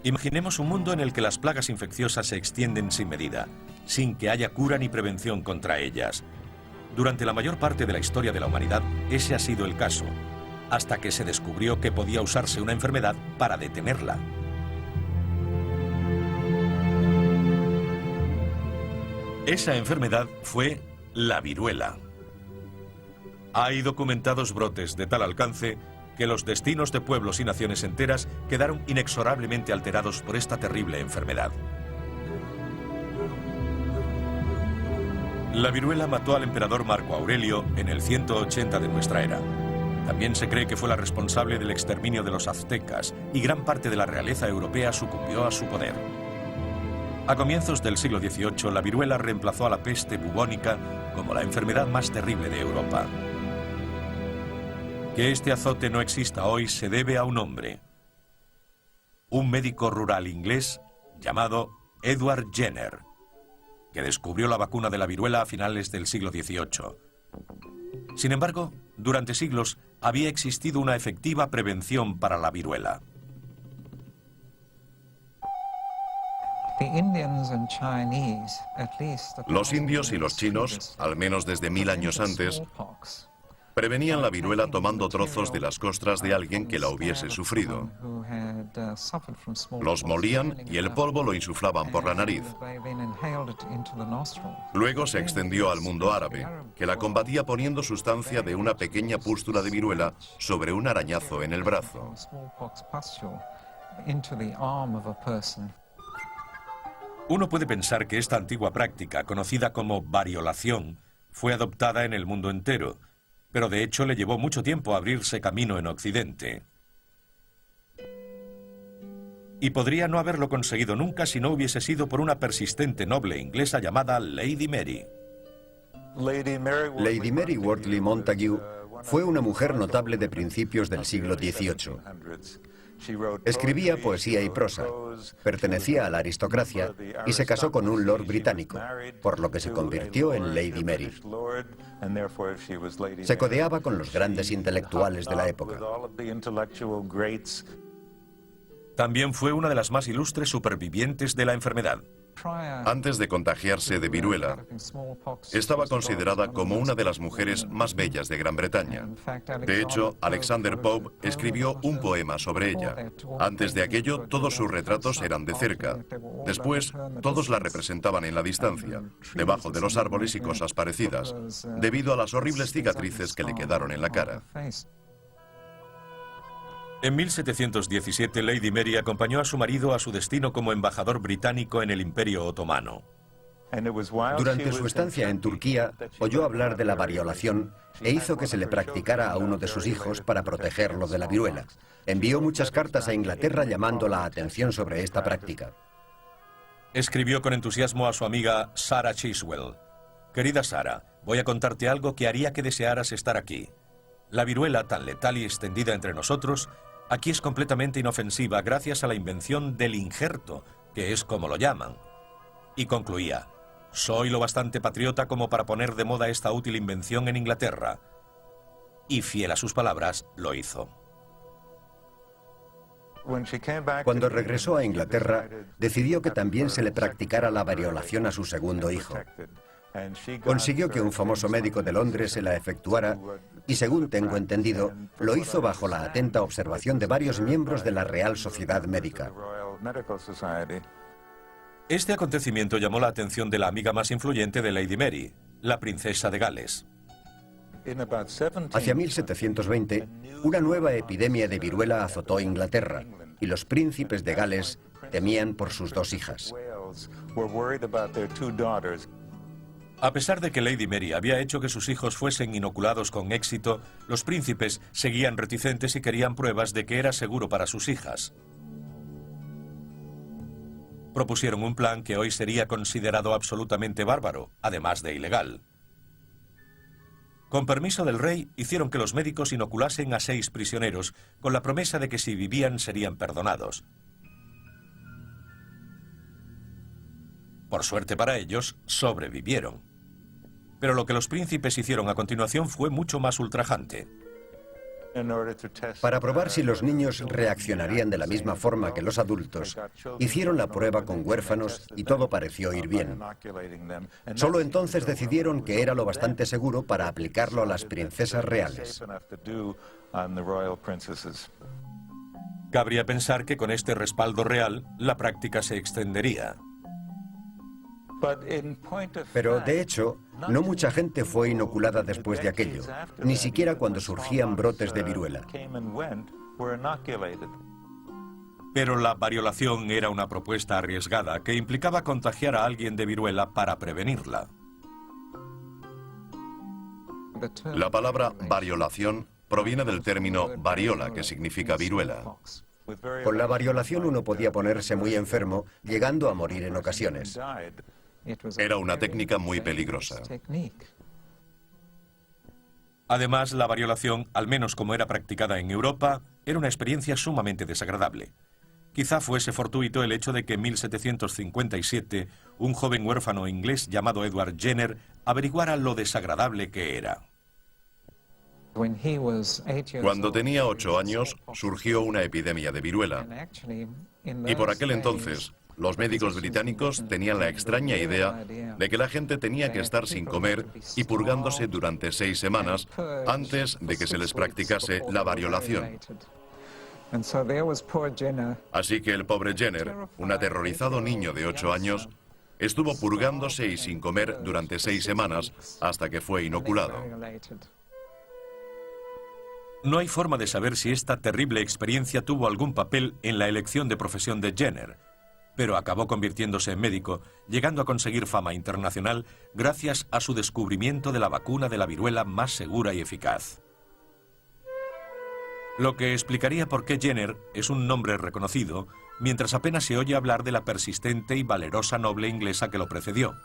Imaginemos un mundo en el que las plagas infecciosas se extienden sin medida, sin que haya cura ni prevención contra ellas. Durante la mayor parte de la historia de la humanidad, ese ha sido el caso, hasta que se descubrió que podía usarse una enfermedad para detenerla. Esa enfermedad fue la viruela. Hay documentados brotes de tal alcance que los destinos de pueblos y naciones enteras quedaron inexorablemente alterados por esta terrible enfermedad. La viruela mató al emperador Marco Aurelio en el 180 de nuestra era. También se cree que fue la responsable del exterminio de los aztecas y gran parte de la realeza europea sucumbió a su poder. A comienzos del siglo XVIII, la viruela reemplazó a la peste bubónica como la enfermedad más terrible de Europa. Que este azote no exista hoy se debe a un hombre, un médico rural inglés llamado Edward Jenner, que descubrió la vacuna de la viruela a finales del siglo XVIII. Sin embargo, durante siglos había existido una efectiva prevención para la viruela. Los indios y los chinos, al menos desde 1000 años antes, prevenían la viruela tomando trozos de las costras de alguien que la hubiese sufrido. Los molían y el polvo lo insuflaban por la nariz. Luego se extendió al mundo árabe, que la combatía poniendo sustancia de una pequeña pústula de viruela sobre un arañazo en el brazo. Uno puede pensar que esta antigua práctica, conocida como variolación, fue adoptada en el mundo entero, pero de hecho le llevó mucho tiempo abrirse camino en Occidente. Y podría no haberlo conseguido nunca si no hubiese sido por una persistente noble inglesa llamada Lady Mary. Lady Mary Wortley Montagu fue una mujer notable de principios del siglo XVIII. Escribía poesía y prosa, pertenecía a la aristocracia y se casó con un lord británico, por lo que se convirtió en Lady Mary. Se codeaba con los grandes intelectuales de la época. También fue una de las más ilustres supervivientes de la enfermedad. Antes de contagiarse de viruela, estaba considerada como una de las mujeres más bellas de Gran Bretaña. De hecho, Alexander Pope escribió un poema sobre ella. Antes de aquello, todos sus retratos eran de cerca. Después, todos la representaban en la distancia, debajo de los árboles y cosas parecidas, debido a las horribles cicatrices que le quedaron en la cara. En 1717, Lady Mary acompañó a su marido a su destino como embajador británico en el Imperio Otomano. Durante su estancia en Turquía, oyó hablar de la variolación e hizo que se le practicara a uno de sus hijos para protegerlo de la viruela. Envió muchas cartas a Inglaterra llamando la atención sobre esta práctica. Escribió con entusiasmo a su amiga Sarah Chiswell. Querida Sarah, voy a contarte algo que haría que desearas estar aquí. La viruela, tan letal y extendida entre nosotros, aquí es completamente inofensiva gracias a la invención del injerto, que es como lo llaman. Y concluía, soy lo bastante patriota como para poner de moda esta útil invención en Inglaterra. Y fiel a sus palabras, lo hizo. Cuando regresó a Inglaterra, decidió que también se le practicara la variolación a su segundo hijo. Consiguió que un famoso médico de Londres se la efectuara y, según tengo entendido, lo hizo bajo la atenta observación de varios miembros de la Real Sociedad Médica. Este acontecimiento llamó la atención de la amiga más influyente de Lady Mary, la princesa de Gales. Hacia 1720, una nueva epidemia de viruela azotó Inglaterra y los príncipes de Gales temían por sus dos hijas. A pesar de que Lady Mary había hecho que sus hijos fuesen inoculados con éxito, los príncipes seguían reticentes y querían pruebas de que era seguro para sus hijas. Propusieron un plan que hoy sería considerado absolutamente bárbaro, además de ilegal. Con permiso del rey, hicieron que los médicos inoculasen a 6 prisioneros, con la promesa de que si vivían serían perdonados. Por suerte para ellos, sobrevivieron. Pero lo que los príncipes hicieron a continuación fue mucho más ultrajante. Para probar si los niños reaccionarían de la misma forma que los adultos, hicieron la prueba con huérfanos y todo pareció ir bien. Solo entonces decidieron que era lo bastante seguro para aplicarlo a las princesas reales. Cabría pensar que con este respaldo real, la práctica se extendería. Pero, de hecho, no mucha gente fue inoculada después de aquello, ni siquiera cuando surgían brotes de viruela. Pero la variolación era una propuesta arriesgada que implicaba contagiar a alguien de viruela para prevenirla. La palabra variolación proviene del término variola, que significa viruela. Con la variolación uno podía ponerse muy enfermo, llegando a morir en ocasiones. Era una técnica muy peligrosa. Además, la variolación, al menos como era practicada en Europa, era una experiencia sumamente desagradable. Quizá fuese fortuito el hecho de que en 1757 un joven huérfano inglés llamado Edward Jenner averiguara lo desagradable que era. Cuando tenía 8 años, surgió una epidemia de viruela. Y por aquel entonces, los médicos británicos tenían la extraña idea de que la gente tenía que estar sin comer y purgándose durante 6 semanas antes de que se les practicase la variolación. Así que el pobre Jenner, un aterrorizado niño de 8 años, estuvo purgándose y sin comer durante 6 semanas hasta que fue inoculado. No hay forma de saber si esta terrible experiencia tuvo algún papel en la elección de profesión de Jenner, pero acabó convirtiéndose en médico, llegando a conseguir fama internacional gracias a su descubrimiento de la vacuna de la viruela más segura y eficaz. Lo que explicaría por qué Jenner es un nombre reconocido, mientras apenas se oye hablar de la persistente y valerosa noble inglesa que lo precedió.